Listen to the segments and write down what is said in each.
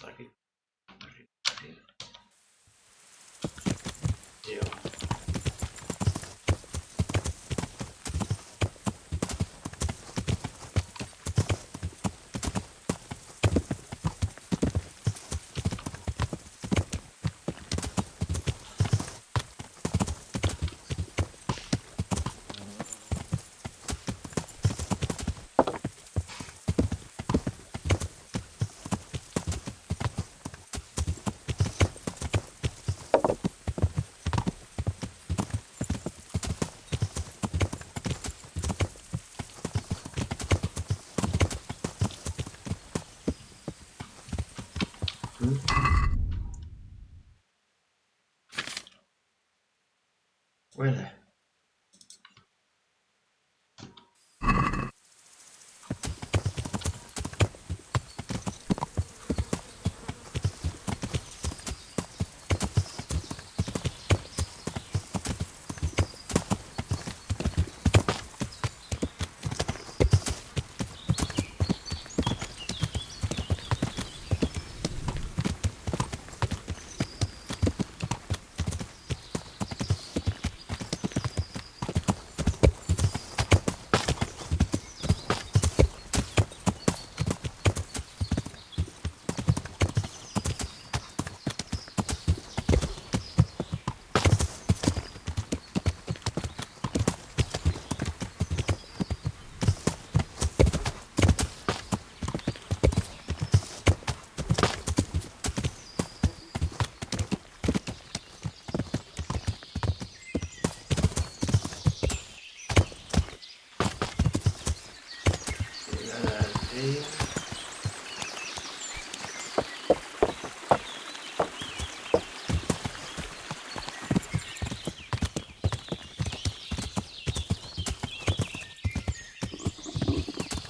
Arriba, arriba, arriba. Llevo. Huele.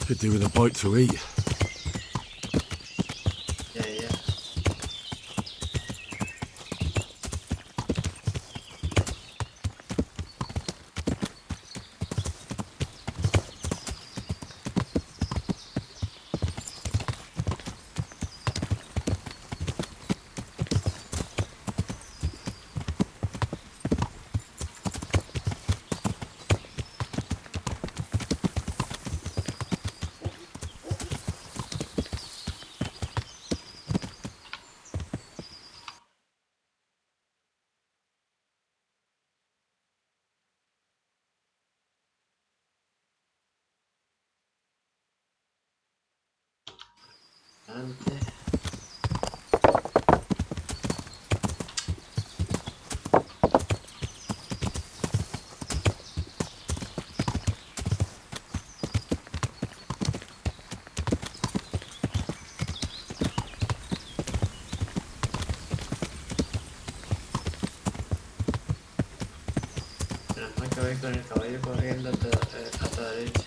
Could do with a bite to eat. Ya. Antes. Menos mal que voy con el caballo corriendo hasta la derecha.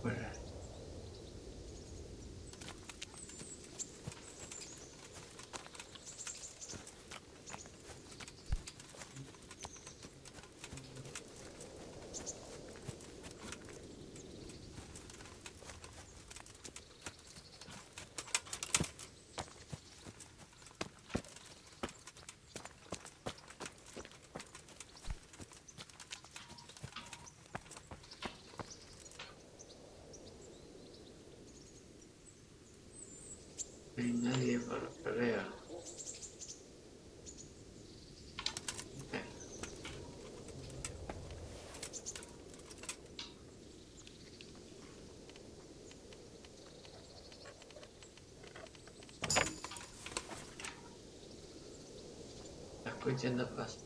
Bueno. No hay nadie por lo que veo. escuchando pasos.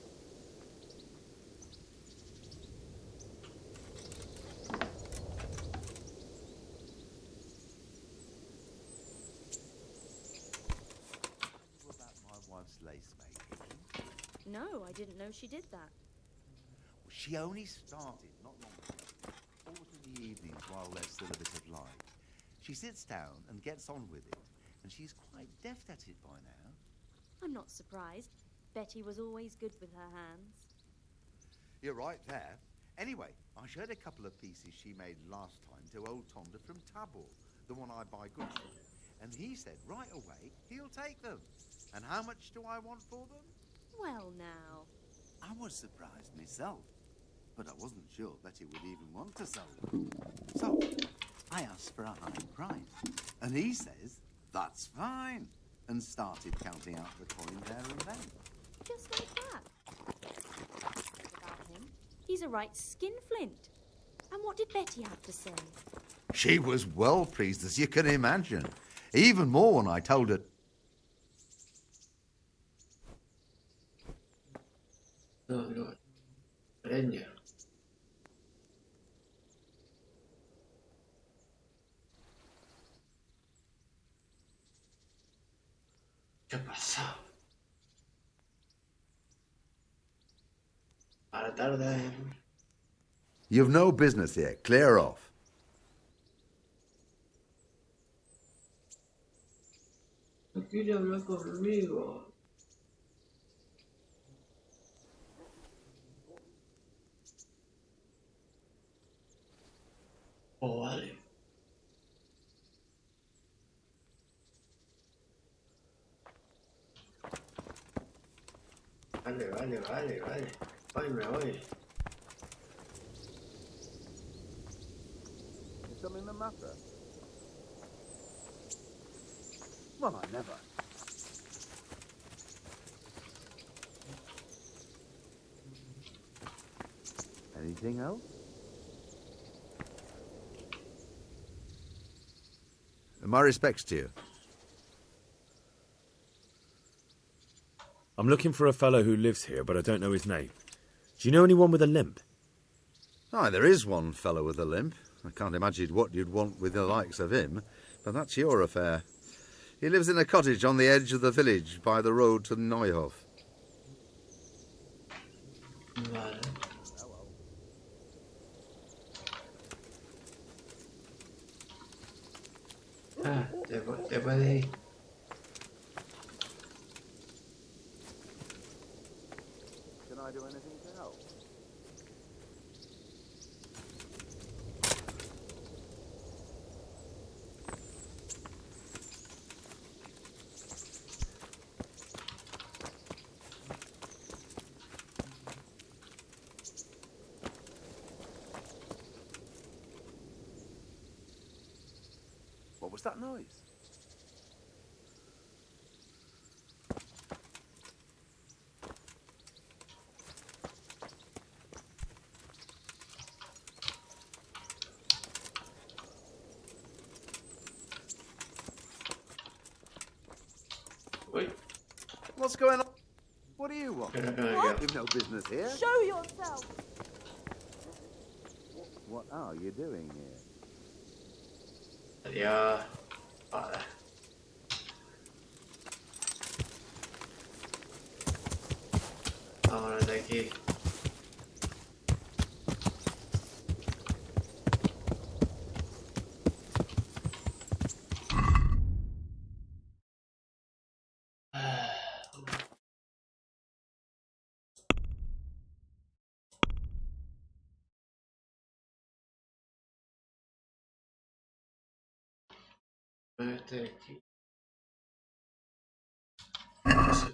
About my wife's lace making. No, I didn't know she did that. Well, she only started not long ago. Always in the evenings while there's still a bit of light. She sits down and gets on with it, and she's quite deft at it by now. I'm not surprised. Betty was always good with her hands. You're right there. Anyway, I showed a couple of pieces she made last time to old Tonda from Tabor, the one I buy goods from. And he said right away he'll take them. And how much do I want for them? Well, now. I was surprised myself, but I wasn't sure Betty would even want to sell them. So I asked for a high price, and he says that's fine, and started counting out the coin there and then. Just like that. About him. He's a right skinflint. And what did Betty have to say? She was well pleased, as you can imagine. Even more when I told her. No, leña. ¿Qué pasó? Para tarde. You've no business here. Clear off. No quiere hablar conmigo. Oh, vale. Vale. Hoy me voy. Is something the matter? Well, I never. Anything else? My respects to you. I'm looking for a fellow who lives here, but I don't know his name. Do you know anyone with a limp? Aye, there is one fellow with a limp. I can't imagine what you'd want with the likes of him, but that's your affair. He lives in a cottage on the edge of the village by the road to Neuhof. Vale. Ah, te puedes ir. Can I do anything to help? What was that noise? Uy, What's going on? What do you want? creo que me quedo. You've no business here. Show yourself! What are you doing here? Adiós. Vale. Vámonos de aquí. Este de aquí. Sí.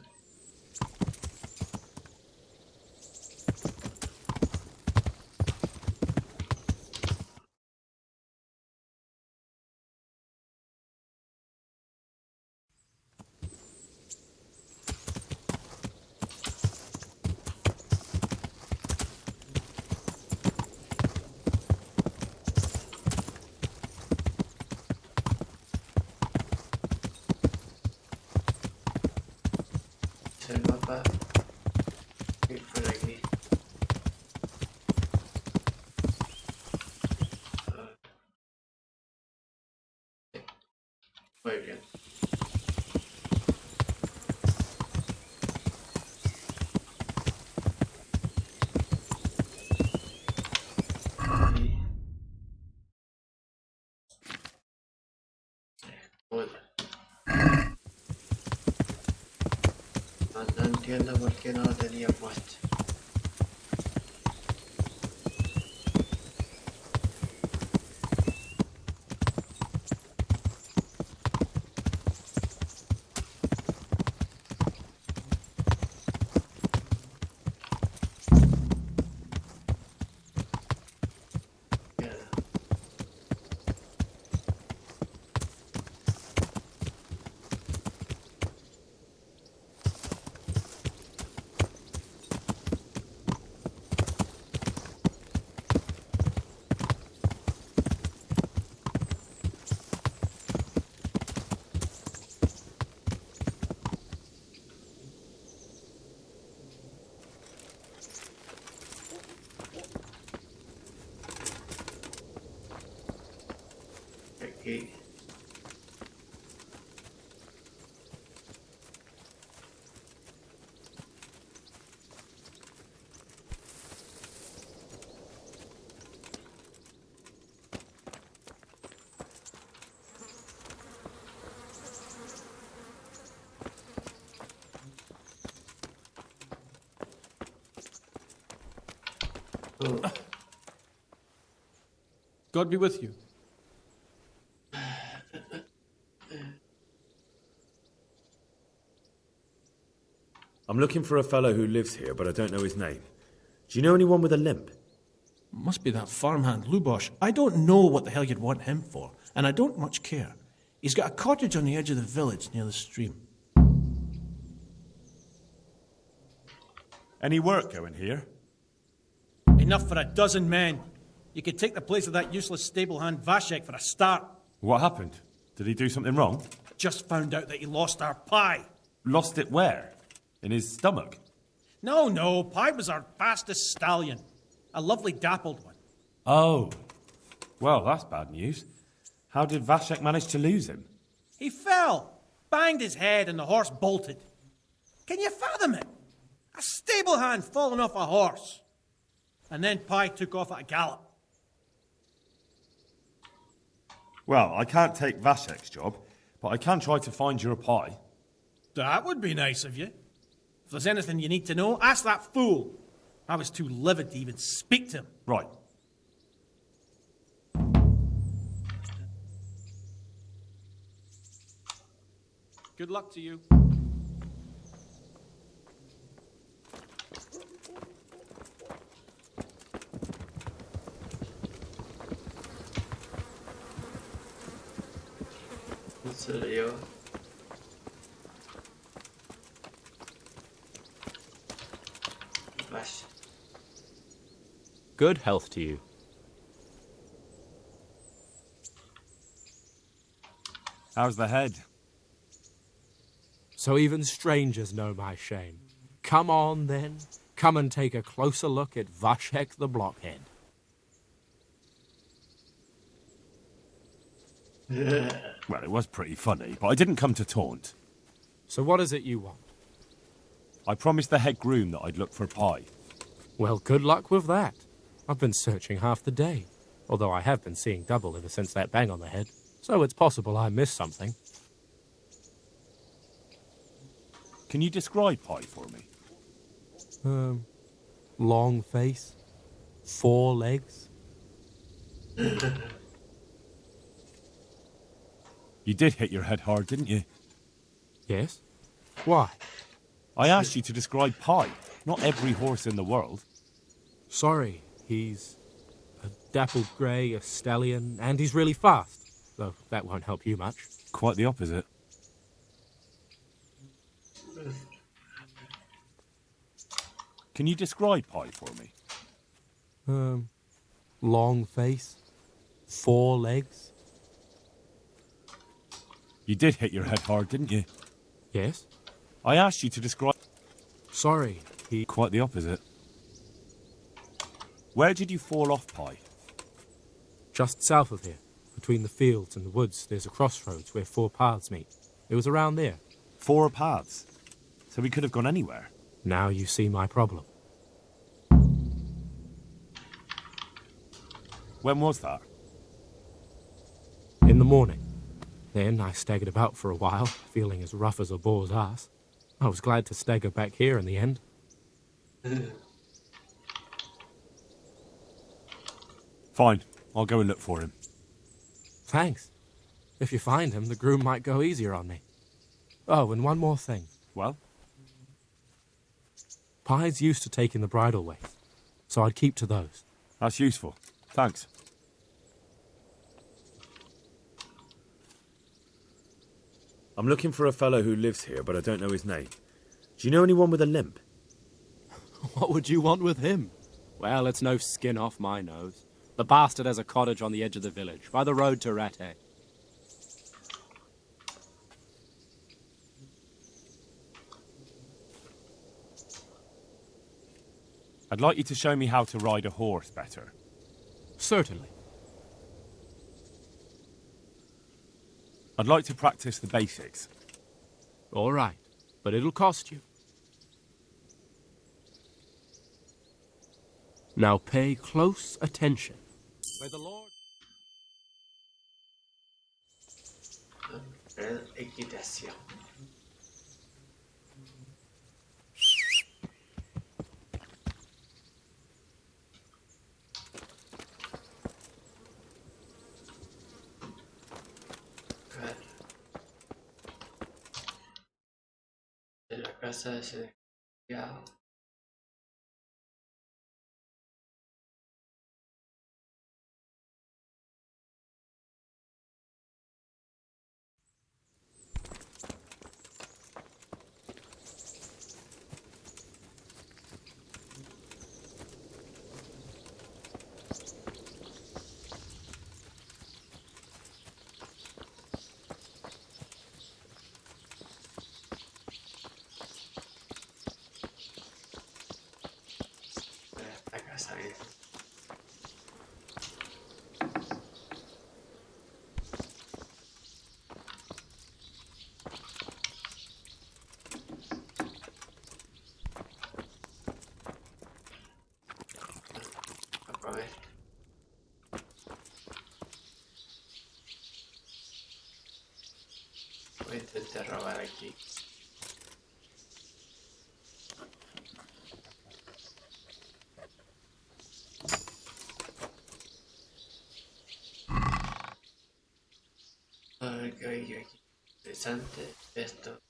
Bien. Uy. No entiendo por qué no lo tenía puesto. Aquí. God be with you. I'm looking for a fellow who lives here, but I don't know his name. Do you know anyone with a limp? Must be that farmhand Lubosh. I don't know what the hell you'd want him for, and I don't much care. He's got a cottage on the edge of the village near the stream. Any work going here? Enough for a dozen men. You could take the place of that useless stable hand Vashek for a start. What happened? Did he do something wrong? Just found out that he lost our pie. Lost it where? In his stomach? No, Pie was our fastest stallion. A lovely dappled one. Oh. Well, that's bad news. How did Vashek manage to lose him? He fell, banged his head, and the horse bolted. Can you fathom it? A stable hand falling off a horse. And then Pie took off at a gallop. Well, I can't take Vashek's job, but I can try to find your pie. That would be nice of you. If there's anything you need to know, ask that fool. I was too livid to even speak to him. Right. Good luck to you. ¿En serio? Vaya. Good health to you. How's the head? So even strangers know my shame. Come on, then. Come and take a closer look at Vashek the Blockhead. Well, it was pretty funny, but I didn't come to taunt. So what is it you want? I promised the head groom that I'd look for pie. Well, good luck with that. I've been searching half the day, although I have been seeing double ever since that bang on the head, so it's possible I missed something. Can you describe pie for me? Long face, 4 legs. You did hit your head hard, didn't you? Yes? Why? I asked you to describe pie, not every horse in the world. Sorry, he's a dappled grey, a stallion, and he's really fast, though that won't help you much. Quite the opposite. Can you describe pie for me? Long face, 4 legs. You did hit your head hard, didn't you? Yes? I asked you to describe... Sorry, he... Quite the opposite. Where did you fall off, Pie? Just south of here, a Between the fields and the woods, there's a crossroads where 4 paths meet. It was around there. 4 paths? So we could have gone anywhere. Now you see my problem. When was that? In the morning. Then I staggered about for a while, feeling as rough as a boar's ass. I was glad to stagger back here in the end. Fine, I'll go and look for him. Thanks. If you find him, the groom might go easier on me. Oh, and one more thing. Well? Pies used to take in the bridal weight, so I'd keep to those. That's useful. Thanks. I'm looking for a fellow who lives here, but I don't know his name. Do you know anyone with a limp? What would you want with him? Well, it's no skin off my nose. The bastard has a cottage on the edge of the village, by the road to Rattay. I'd like you to show me how to ride a horse better. Certainly. I'd like to practice the basics. All right, but it'll cost you. Now pay close attention. May the Lord... Equitación. De la casa de ese desgraciado. Esta casa es. A ver. Voy a intentar robar aquí. A ver qué hay aquí. Interesante. Esto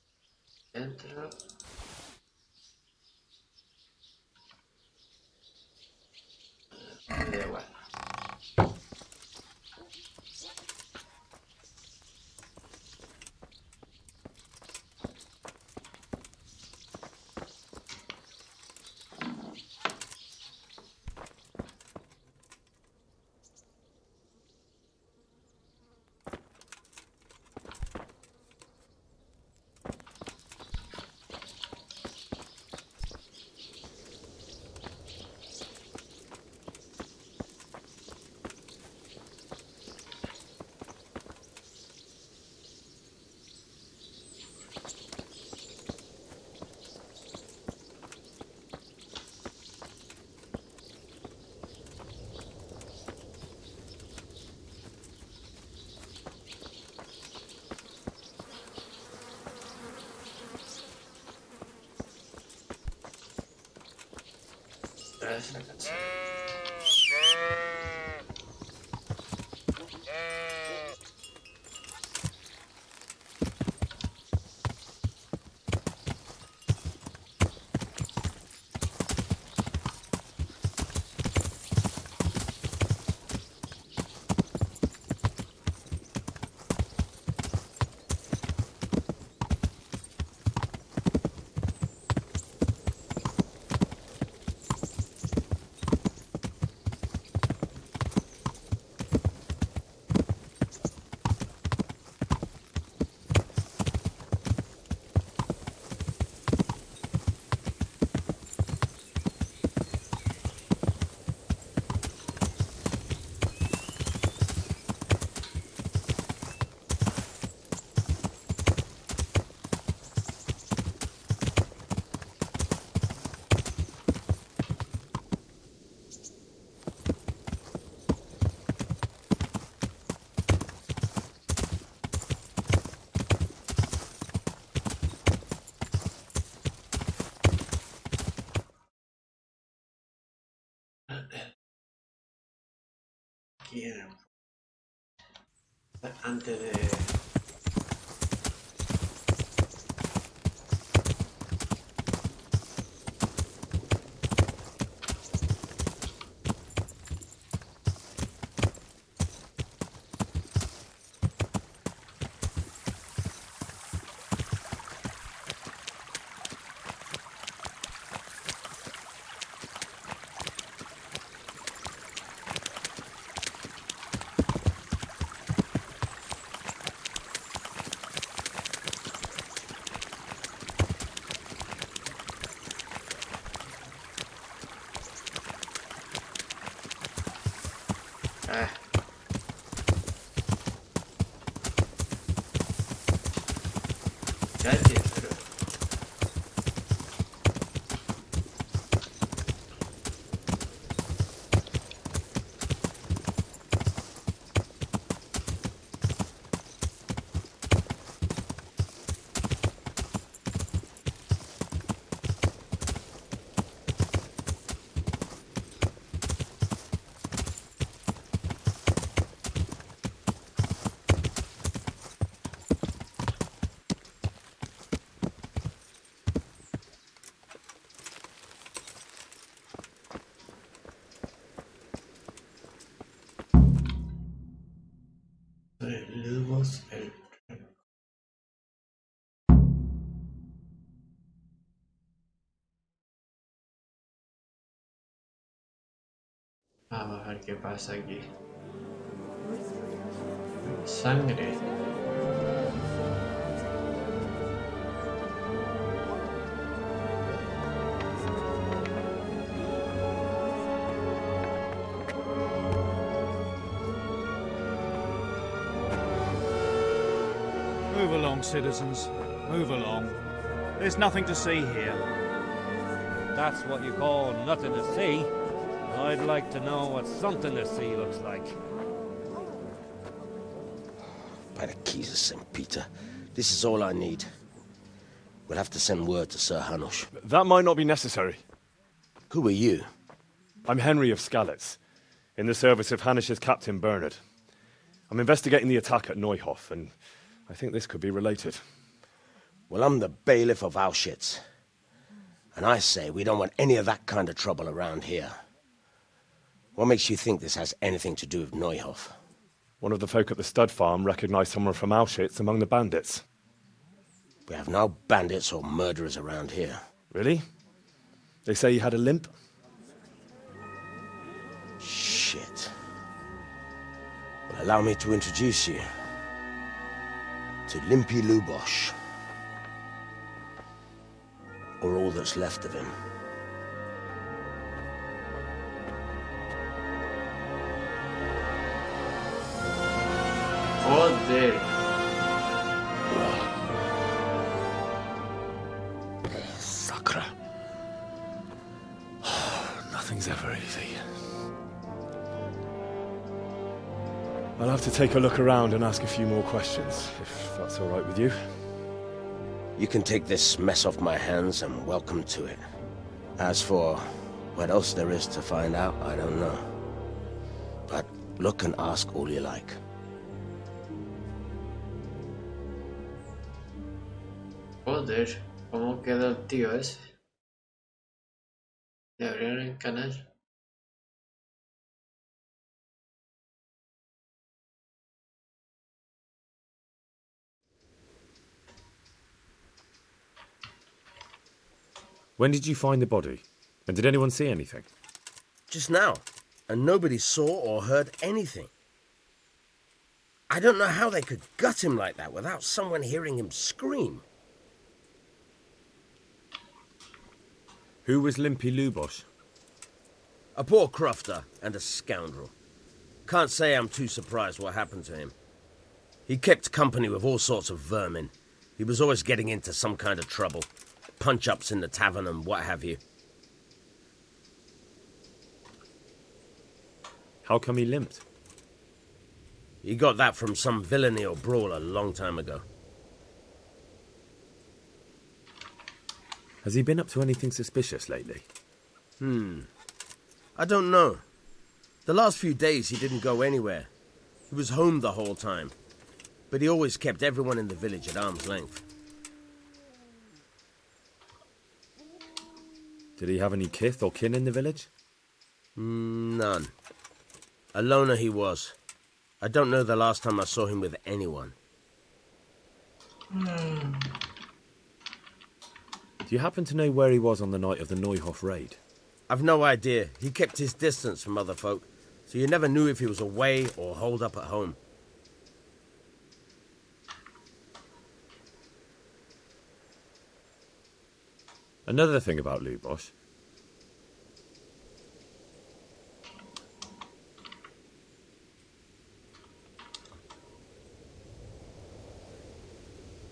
dentro. Me da igual. Otra vez la canción. Aquí en antes de... Cállate, pero... Lubos, el... Vamos a ver qué pasa aquí. Sangre. Move along, citizens. Move along. There's nothing to see here. That's what you call nothing to see. I'd like to know what something to see looks like. By the keys of St. Peter, this is all I need. We'll have to send word to Sir Hanush. That might not be necessary. Who are you? I'm Henry of Skalitz, in the service of Hanush's Captain Bernard. I'm investigating the attack at Neuhof, and I think this could be related. Well, I'm the bailiff of Auschwitz. And I say we don't want any of that kind of trouble around here. What makes you think this has anything to do with Neuhof? One of the folk at the stud farm recognized someone from Auschwitz among the bandits. We have no bandits or murderers around here. Really? They say he had a limp? Shit. Well, allow me to introduce you to Limpy Lubosh. Or all that's left of him. Joder. Sakra. Nothing's ever easy. I'll have to take a look around and ask a few more questions, if that's all right with you. You can take this mess off my hands and welcome to it. As for what else there is to find out, I don't know. But look and ask all you like. Joder, ¿cómo quedó el tío ese? Le abrieron el canal. When did you find the body? And did anyone see anything? Just now. And nobody saw or heard anything. I don't know how they could gut him like that without someone hearing him scream. Who was Limpy Lubosh? A poor crofter and a scoundrel. Can't say I'm too surprised what happened to him. He kept company with all sorts of vermin. He was always getting into some kind of trouble. Punch-ups in the tavern and what have you. How come he limped? He got that from some villainy or brawl a long time ago. Has he been up to anything suspicious lately? I don't know. The last few days he didn't go anywhere. He was home the whole time. But he always kept everyone in the village at arm's length. Did he have any kith or kin in the village? None. A loner he was. I don't know the last time I saw him with anyone. Do you happen to know where he was on the night of the Neuhof raid? I've no idea. He kept his distance from other folk, so you never knew if he was away or holed up at home. Another thing about Lubosh.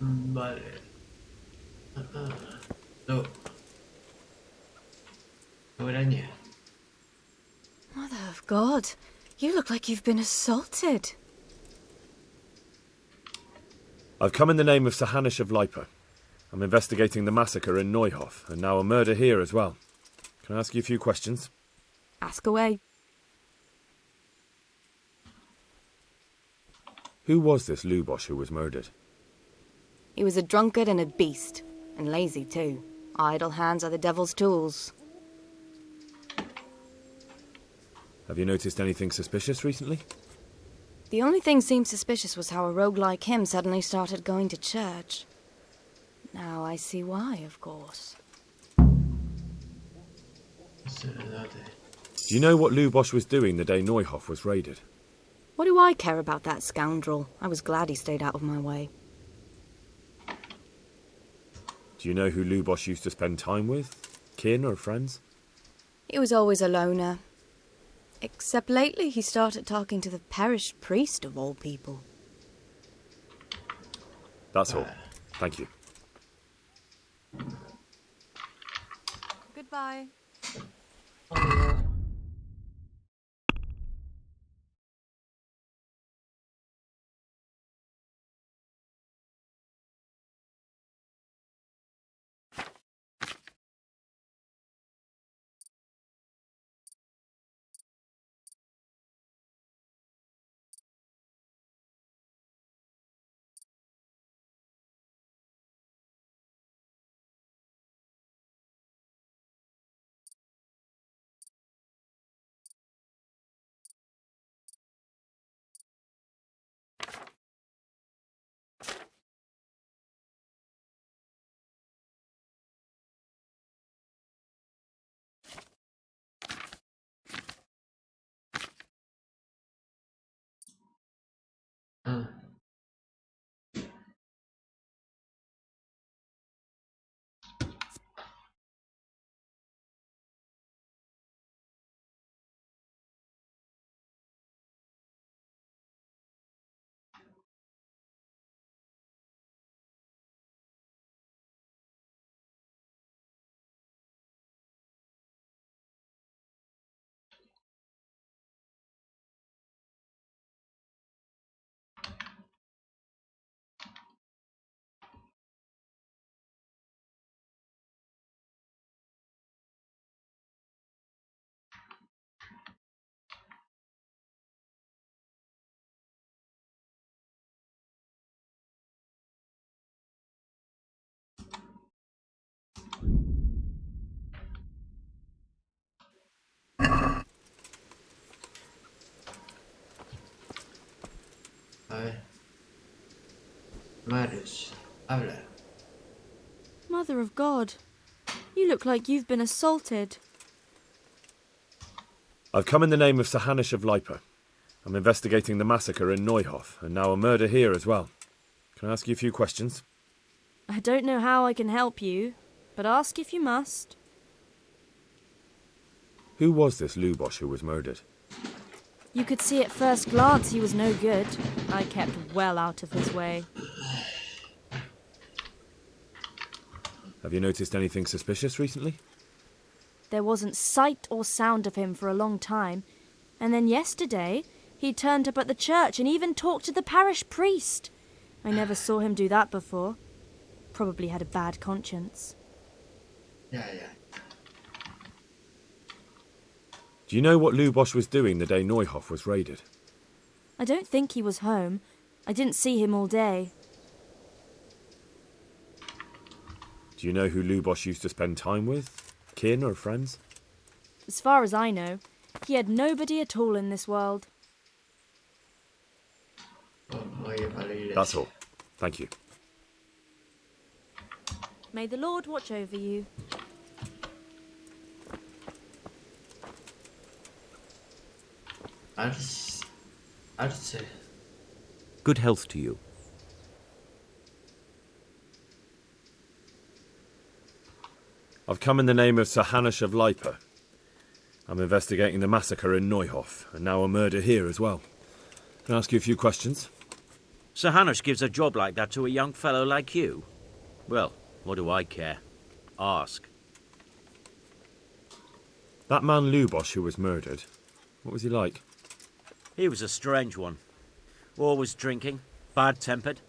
Vale. No. Araña. Mother of God, you look like you've been assaulted. I've come in the name of Sir Hanish of Lipa. I'm investigating the massacre in Neuhof, and now a murder here as well. Can I ask you a few questions? Ask away. Who was this Lubosh who was murdered? He was a drunkard and a beast, and lazy too. Idle hands are the devil's tools. Have you noticed anything suspicious recently? The only thing seemed suspicious was how a rogue like him suddenly started going to church. Now I see why, of course. Do you know what Lubosh was doing the day Neuhof was raided? What do I care about that scoundrel? I was glad he stayed out of my way. Do you know who Lubosh used to spend time with? Kin or friends? He was always a loner. Except lately he started talking to the parish priest of all people. That's all. Thank you. Goodbye. A ver. Marius, habla. Mother of God, you look like you've been assaulted. I've come in the name of Sir Hanish of Lipa. I'm investigating the massacre in Neuhof, and now a murder here as well. Can I ask you a few questions? I don't know how I can help you, but ask if you must. Who was this Lubosh who was murdered? You could see at first glance he was no good. I kept well out of his way. Have you noticed anything suspicious recently? There wasn't sight or sound of him for a long time, and then yesterday he turned up at the church and even talked to the parish priest. I never saw him do that before. Probably had a bad conscience. Yeah. Do you know what Lubosh was doing the day Neuhof was raided? I don't think he was home. I didn't see him all day. Do you know who Lubosh used to spend time with? Kin or friends? As far as I know, he had nobody at all in this world. That's all. Thank you. May the Lord watch over you. I'd say. Good health to you. I've come in the name of Sir Hanush of Lipa. I'm investigating the massacre in Neuhof, and now a murder here as well. Can I ask you a few questions? Sir Hanush gives a job like that to a young fellow like you? Well, what do I care? Ask. That man Lubosh who was murdered, what was he like? He was a strange one. Always drinking, bad-tempered.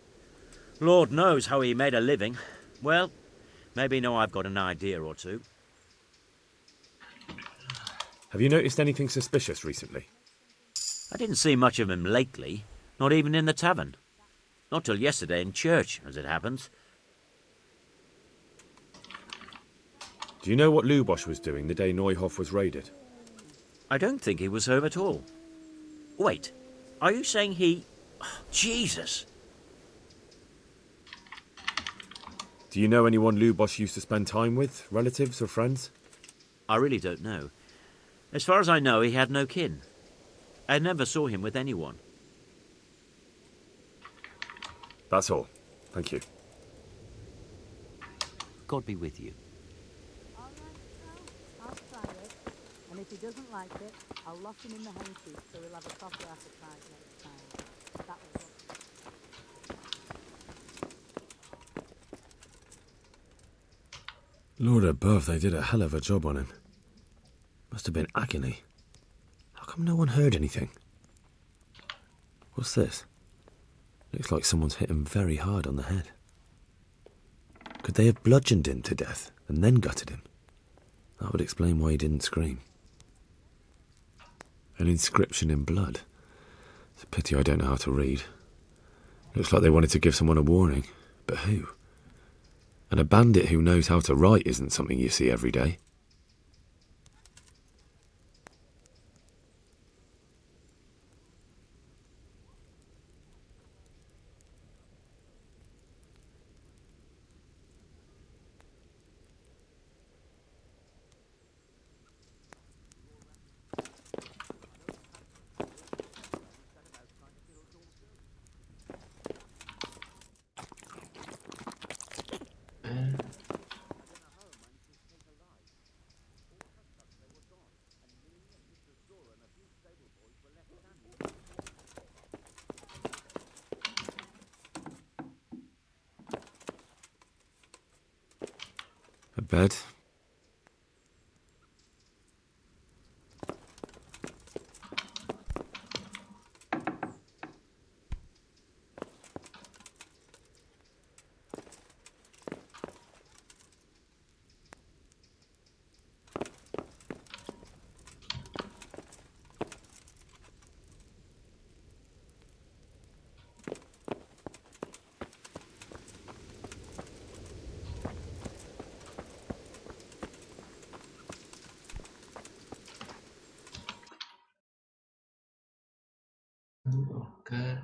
Lord knows how he made a living. Well, maybe now I've got an idea or two. Have you noticed anything suspicious recently? I didn't see much of him lately, not even in the tavern. Not till yesterday in church, as it happens. Do you know what Lubosh was doing the day Neuhof was raided? I don't think he was home at all. Wait, are you saying he... Oh, Jesus! Do you know anyone Lubosh used to spend time with? Relatives or friends? I really don't know. As far as I know, he had no kin. I never saw him with anyone. That's all. Thank you. God be with you. All right, I'll try it. And if he doesn't like it, I'll lock him in the hen coop so he'll have a proper appetite next time. That was Lord above, they did a hell of a job on him. Must have been agony. How come no one heard anything? What's this? Looks like someone's hit him very hard on the head. Could they have bludgeoned him to death and then gutted him? That would explain why he didn't scream. An inscription in blood. It's a pity I don't know how to read. Looks like they wanted to give someone a warning. But who? And a bandit who knows how to write isn't something you see every day. A bed. Okay.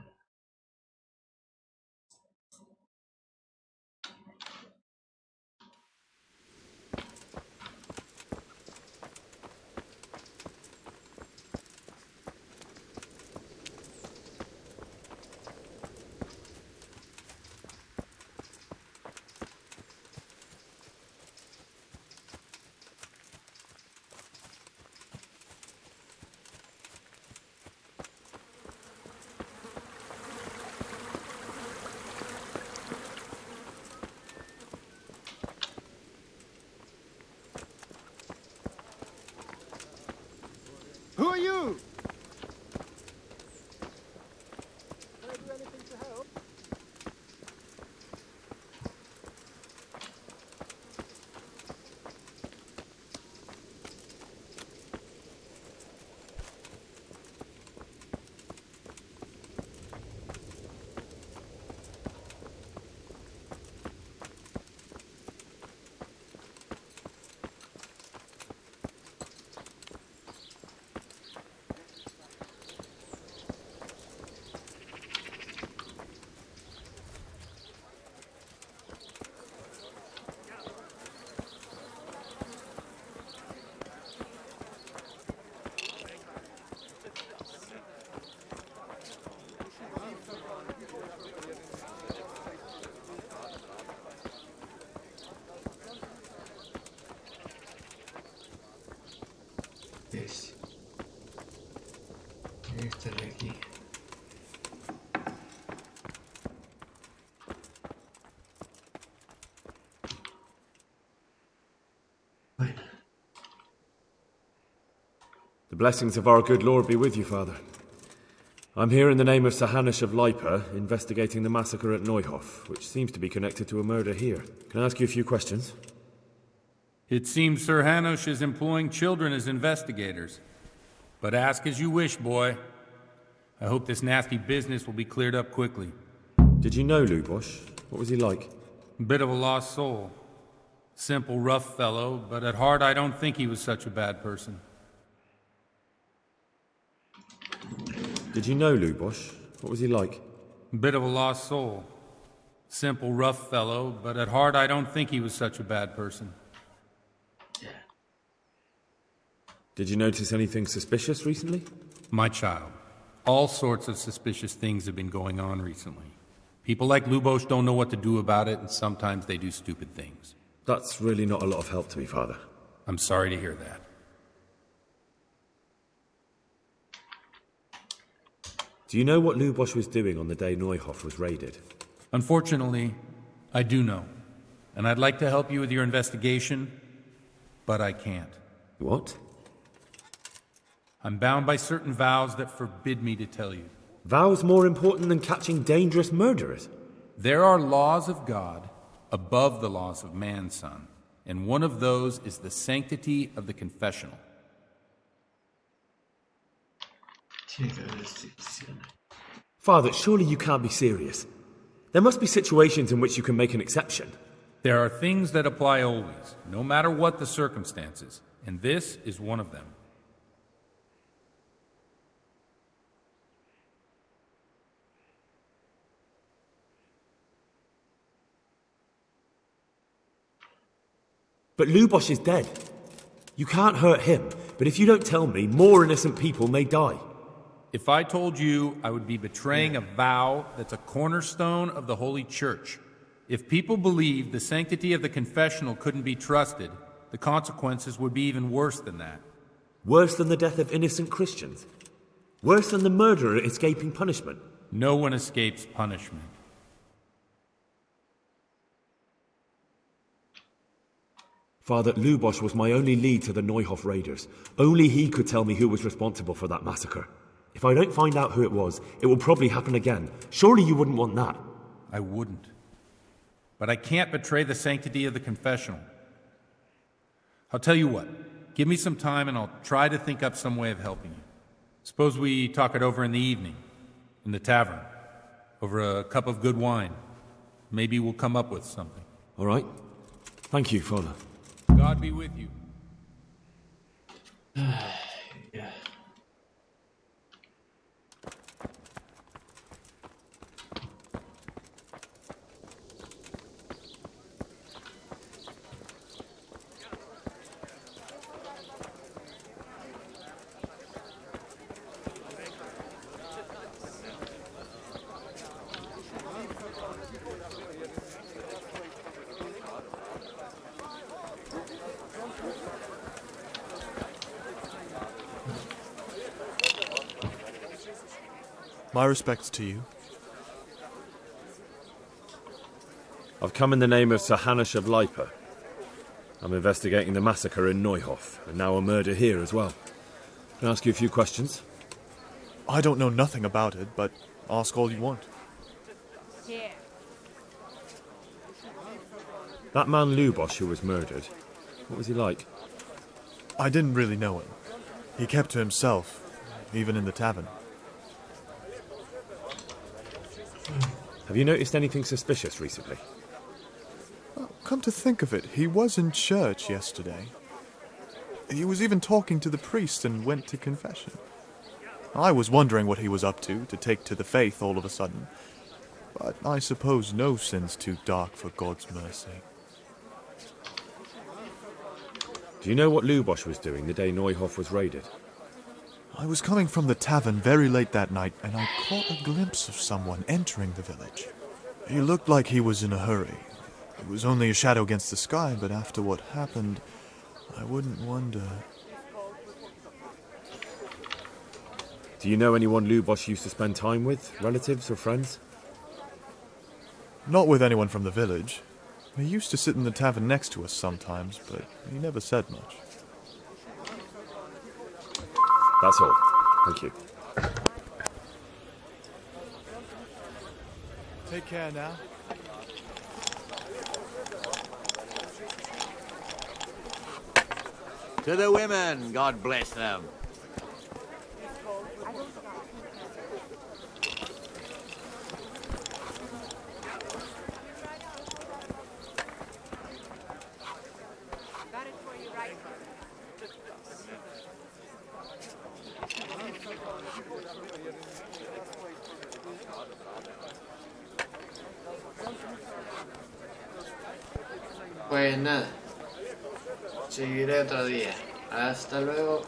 Who are you? Can I do anything to help? Es. Esta de aquí. The blessings of our good Lord be with you, Father. I'm here in the name of Sir Hanish of Lipa, investigating the massacre at Neuhof, which seems to be connected to a murder here. Can I ask you a few questions? It seems Sir Hanush is employing children as investigators. But ask as you wish, boy. I hope this nasty business will be cleared up quickly. Did you know Lubosh? What was he like? Bit of a lost soul. Simple, rough fellow, but at heart I don't think he was such a bad person. Did you know Lubosh? What was he like? Bit of a lost soul. Simple, rough fellow, but at heart I don't think he was such a bad person. Did you notice anything suspicious recently? My child, all sorts of suspicious things have been going on recently. People like Lubosh don't know what to do about it, and sometimes they do stupid things. That's really not a lot of help to me, Father. I'm sorry to hear that. Do you know what Lubosh was doing on the day Neuhof was raided? Unfortunately, I do know. And I'd like to help you with your investigation, but I can't. What? I'm bound by certain vows that forbid me to tell you. Vows more important than catching dangerous murderers? There are laws of God above the laws of man, son, and one of those is the sanctity of the confessional. Father, surely you can't be serious. There must be situations in which you can make an exception. There are things that apply always, no matter what the circumstances, and this is one of them. But Lubosh is dead. You can't hurt him, but if you don't tell me, more innocent people may die. If I told you, I would be betraying a vow that's a cornerstone of the Holy Church. If people believed the sanctity of the confessional couldn't be trusted, the consequences would be even worse than that. Worse than the death of innocent Christians? Worse than the murderer escaping punishment? No one escapes punishment. Father, Lubosh was my only lead to the Neuhof raiders. Only he could tell me who was responsible for that massacre. If I don't find out who it was, it will probably happen again. Surely you wouldn't want that. I wouldn't. But I can't betray the sanctity of the confessional. I'll tell you what. Give me some time and I'll try to think up some way of helping you. Suppose we talk it over in the evening, in the tavern, over a cup of good wine. Maybe we'll come up with something. All right. Thank you, Father. God be with you. Yeah. My respects to you. I've come in the name of Sir Hanish of Lipa. I'm investigating the massacre in Neuhof, and now a murder here as well. Can I ask you a few questions? I don't know nothing about it, but ask all you want. Here. That man Lubosh who was murdered, what was he like? I didn't really know him. He kept to himself, even in the tavern. Have you noticed anything suspicious recently? Well, come to think of it, he was in church yesterday. He was even talking to the priest and went to confession. I was wondering what he was up to take to the faith all of a sudden. But I suppose no sin's too dark for God's mercy. Do you know what Lubosh was doing the day Neuhof was raided? I was coming from the tavern very late that night, and I caught a glimpse of someone entering the village. He looked like he was in a hurry. It was only a shadow against the sky, but after what happened, I wouldn't wonder. Do you know anyone Lubos used to spend time with? Relatives or friends? Not with anyone from the village. He used to sit in the tavern next to us sometimes, but he never said much. That's all. Thank you. Take care now. To the women, God bless them. Pues nada, seguiré otro día. Hasta luego.